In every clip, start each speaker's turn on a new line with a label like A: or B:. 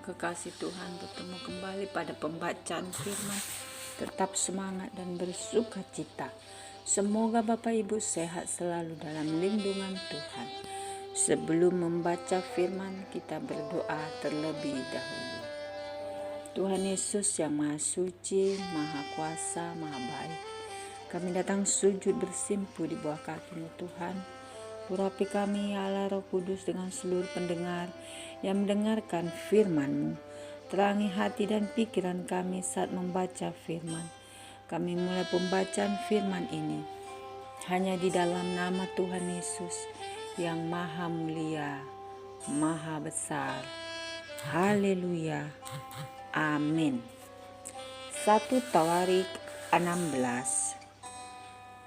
A: kekasih Tuhan, bertemu kembali pada pembacaan firman. Tetap semangat dan bersuka cita. Semoga Bapak Ibu sehat selalu dalam lindungan Tuhan. Sebelum membaca firman, kita berdoa terlebih dahulu. Tuhan Yesus yang Maha Suci, Maha Kuasa, Maha Baik, kami datang sujud bersimpu di bawah kaki-Mu Tuhan. Urapi kami ya Allah Roh Kudus dengan seluruh pendengar yang mendengarkan firman-Mu. Terangi hati dan pikiran kami saat membaca firman. Kami mulai pembacaan firman ini hanya di dalam nama Tuhan Yesus yang Maha Mulia, Maha Besar. Haleluya. Amin. 1 Tawarik 16.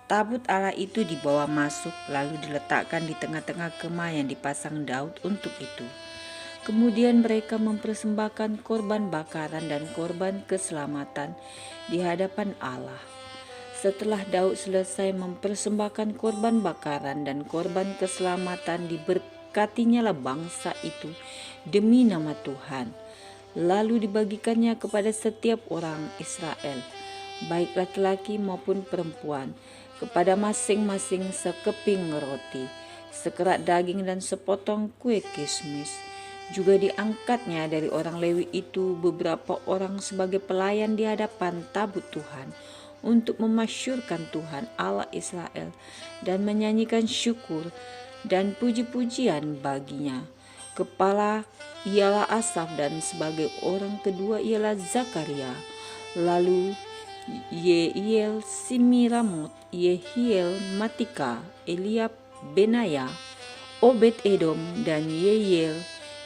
A: Tabut Allah itu dibawa masuk, lalu diletakkan di tengah-tengah kemah yang dipasang Daud untuk itu. Kemudian mereka mempersembahkan korban bakaran dan korban keselamatan di hadapan Allah. Setelah Daud selesai mempersembahkan korban bakaran dan korban keselamatan, diberkatinyalah bangsa itu demi nama Tuhan. Lalu dibagikannya kepada setiap orang Israel, baik laki-laki maupun perempuan, kepada masing-masing sekeping roti, sekerat daging dan sepotong kue kismis. Juga diangkatnya dari orang Lewi itu beberapa orang sebagai pelayan di hadapan tabut Tuhan untuk memasyurkan Tuhan Allah Israel dan menyanyikan syukur dan puji-pujian baginya. Kepala ialah Asaf dan sebagai orang kedua ialah Zakaria. Lalu Yeiel, Simiramot, Yehiel, Matika, Eliab, Benaya, Obed Edom, dan Yeiel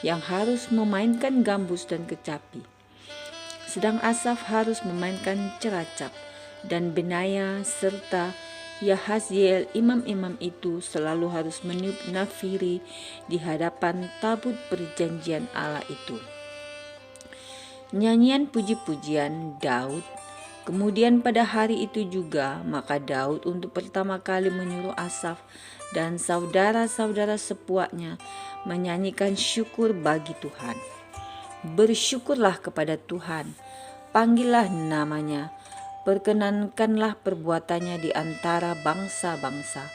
A: yang harus memainkan gambus dan kecapi. Sedang Asaf harus memainkan ceracap, dan Benaya serta Yahaziel imam-imam itu selalu harus meniup nafiri di hadapan tabut perjanjian Allah itu. Nyanyian puji-pujian Daud. Kemudian pada hari itu juga, maka Daud untuk pertama kali menyuruh Asaf dan saudara-saudara sepuaknya menyanyikan syukur bagi Tuhan. Bersyukurlah kepada Tuhan, panggillah namanya, perkenankanlah perbuatannya di antara bangsa-bangsa.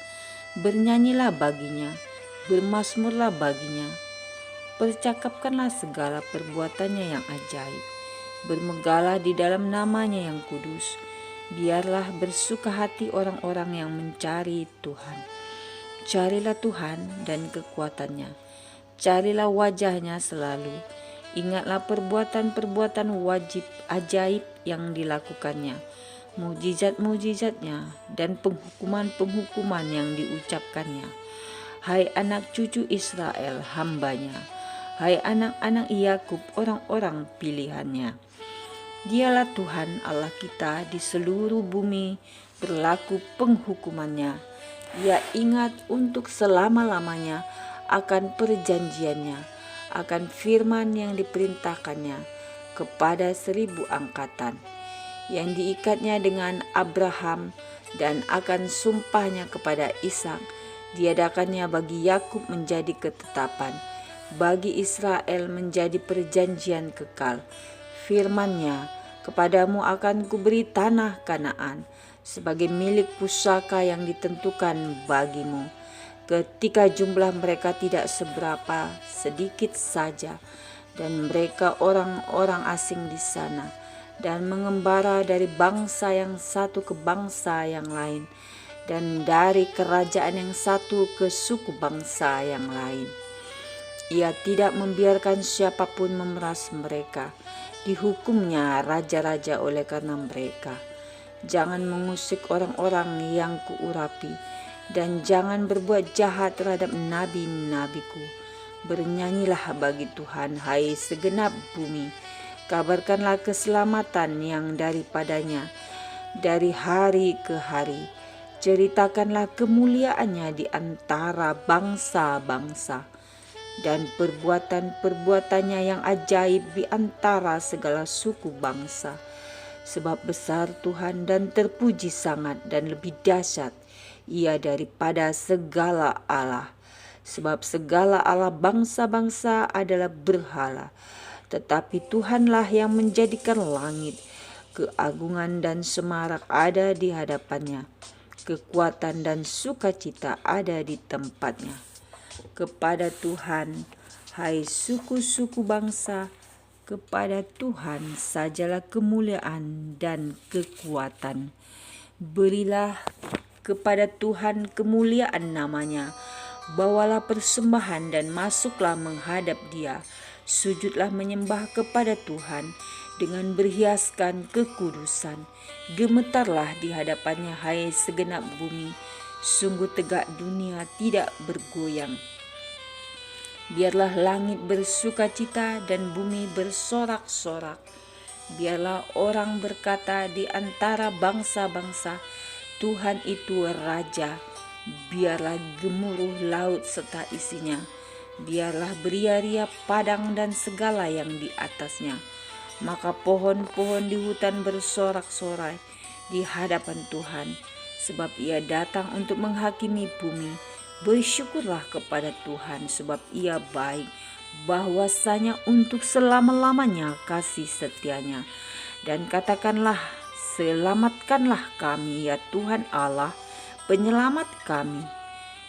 A: Bernyanyilah baginya, bermazmurlah baginya, percakapkanlah segala perbuatannya yang ajaib. Bermegahlah di dalam namanya yang kudus. Biarlah bersuka hati orang-orang yang mencari Tuhan. Carilah Tuhan dan kekuatannya. Carilah wajahnya selalu. Ingatlah perbuatan-perbuatan wajib ajaib yang dilakukannya, mujizat-mujizatnya dan penghukuman-penghukuman yang diucapkannya. Hai anak cucu Israel, hambanya. Hai anak-anak Yakub, orang-orang pilihannya. Dialah Tuhan Allah kita di seluruh bumi, berlaku penghukumannya. Ia ingat untuk selama-lamanya akan perjanjiannya, akan firman yang diperintahkannya kepada 1000 angkatan, yang diikatnya dengan Abraham, dan akan sumpahnya kepada Ishak, diadakannya bagi Yakub menjadi ketetapan, bagi Israel menjadi perjanjian kekal. Firman-Nya, kepadamu akan kuberi tanah Kanaan sebagai milik pusaka yang ditentukan bagimu. Ketika jumlah mereka tidak seberapa, sedikit saja, dan mereka orang-orang asing di sana, dan mengembara dari bangsa yang satu ke bangsa yang lain, dan dari kerajaan yang satu ke suku bangsa yang lain. Ia tidak membiarkan siapapun memeras mereka. Dihukumnya raja-raja oleh karena mereka. Jangan mengusik orang-orang yang kuurapi, dan jangan berbuat jahat terhadap nabi-nabiku. Bernyanyilah bagi Tuhan, hai segenap bumi. Kabarkanlah keselamatan yang daripadanya dari hari ke hari. Ceritakanlah kemuliaannya di antara bangsa-bangsa, dan perbuatan-perbuatannya yang ajaib di antara segala suku bangsa. Sebab besar Tuhan dan terpuji sangat, dan lebih dahsyat Ia daripada segala Allah. Sebab segala Allah bangsa-bangsa adalah berhala, tetapi Tuhanlah yang menjadikan langit. Keagungan dan semarak ada di hadapannya. Kekuatan dan sukacita ada di tempatnya. Kepada Tuhan, hai suku-suku bangsa, kepada Tuhan sajalah kemuliaan dan kekuatan. Berilah kepada Tuhan kemuliaan namanya. Bawalah persembahan dan masuklah menghadap Dia. Sujudlah menyembah kepada Tuhan dengan berhiaskan kekudusan. Gemetarlah di hadapannya, hai segenap bumi. Sungguh tegak dunia tidak bergoyang. Biarlah langit bersukacita dan bumi bersorak-sorak. Biarlah orang berkata di antara bangsa-bangsa, Tuhan itu Raja. Biarlah gemuruh laut serta isinya. Biarlah beria-ria padang dan segala yang di atasnya. Maka pohon-pohon di hutan bersorak-sorai di hadapan Tuhan, sebab Ia datang untuk menghakimi bumi. Bersyukurlah kepada Tuhan, sebab Ia baik, bahwasanya untuk selama-lamanya kasih setianya. Dan katakanlah, selamatkanlah kami ya Tuhan Allah, penyelamat kami,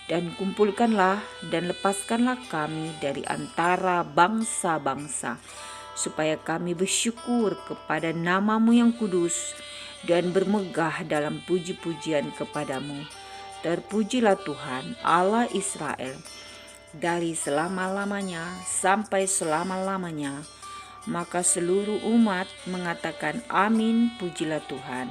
A: dan kumpulkanlah dan lepaskanlah kami dari antara bangsa-bangsa, supaya kami bersyukur kepada nama-Mu yang kudus dan bermegah dalam puji-pujian kepadamu. Terpujilah Tuhan Allah Israel dari selama-lamanya sampai selama-lamanya. Maka seluruh umat mengatakan amin, pujilah Tuhan.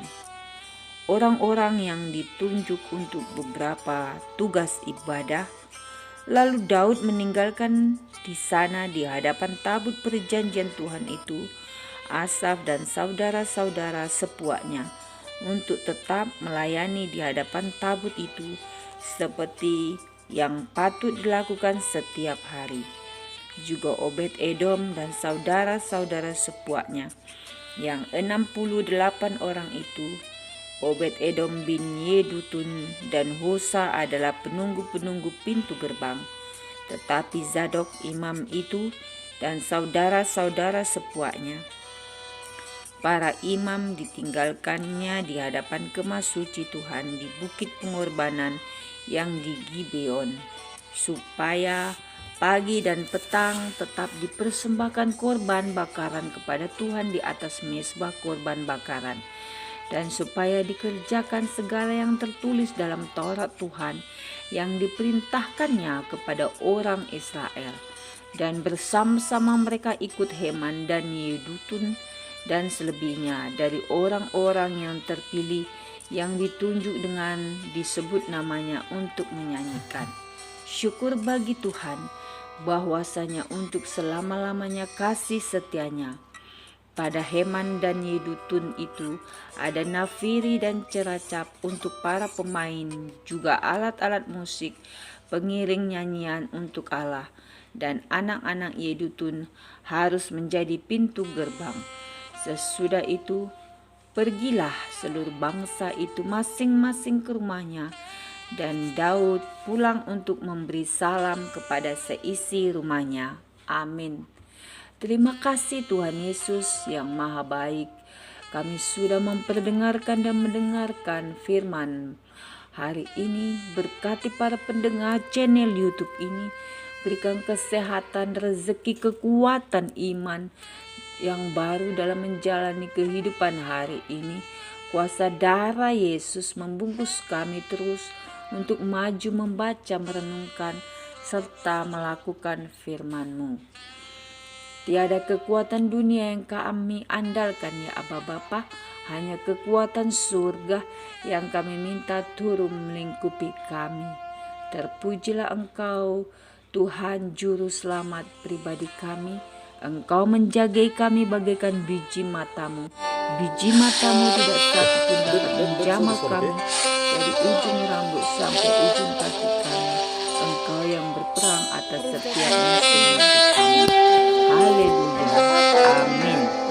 A: Orang-orang yang ditunjuk untuk beberapa tugas ibadah. Lalu Daud meninggalkan di sana di hadapan tabut perjanjian Tuhan itu Asaf dan saudara-saudara sepuaknya untuk tetap melayani di hadapan tabut itu seperti yang patut dilakukan setiap hari. Juga Obed-Edom dan saudara-saudara sepuaknya yang 68 orang itu, Obed-Edom bin Yedutun dan Hosa adalah penunggu-penunggu pintu gerbang. Tetapi Zadok imam itu dan saudara-saudara sepuaknya, para imam, ditinggalkannya di hadapan kemah suci Tuhan di bukit pengorbanan yang di Gibeon, supaya pagi dan petang tetap dipersembahkan korban bakaran kepada Tuhan di atas mezbah korban bakaran, dan supaya dikerjakan segala yang tertulis dalam Taurat Tuhan yang diperintahkannya kepada orang Israel. Dan bersama-sama mereka ikut Heman dan Yedutun dan selebihnya dari orang-orang yang terpilih yang ditunjuk dengan disebut namanya untuk menyanyikan. Syukur bagi Tuhan bahwasanya untuk selama-lamanya kasih setianya. Pada Heman dan Yedutun itu ada nafiri dan ceracap untuk para pemain, juga alat-alat musik, pengiring nyanyian untuk Allah. Dan anak-anak Yedutun harus menjadi pintu gerbang. Sesudah itu, pergilah seluruh bangsa itu masing-masing ke rumahnya, dan Daud pulang untuk memberi salam kepada seisi rumahnya. Amin. Terima kasih Tuhan Yesus yang Maha Baik. Kami sudah memperdengarkan dan mendengarkan firman hari ini. Berkati para pendengar channel YouTube ini. Berikan kesehatan, rezeki, kekuatan, iman yang baru dalam menjalani kehidupan hari ini. Kuasa darah Yesus membungkus kami terus untuk maju membaca, merenungkan, serta melakukan firman-Mu. Tiada kekuatan dunia yang kami andalkan ya Aba Bapa, hanya kekuatan surga yang kami minta turun melingkupi kami. Terpujilah Engkau, Tuhan Juru Selamat pribadi kami. Engkau menjagai kami bagaikan biji matamu. Biji matamu tidak satu pun dapat menjamah kami dari ujung rambut sampai ujung kaki kami. Engkau yang berperang atas setiap musuh kami. Haleluya. Amin.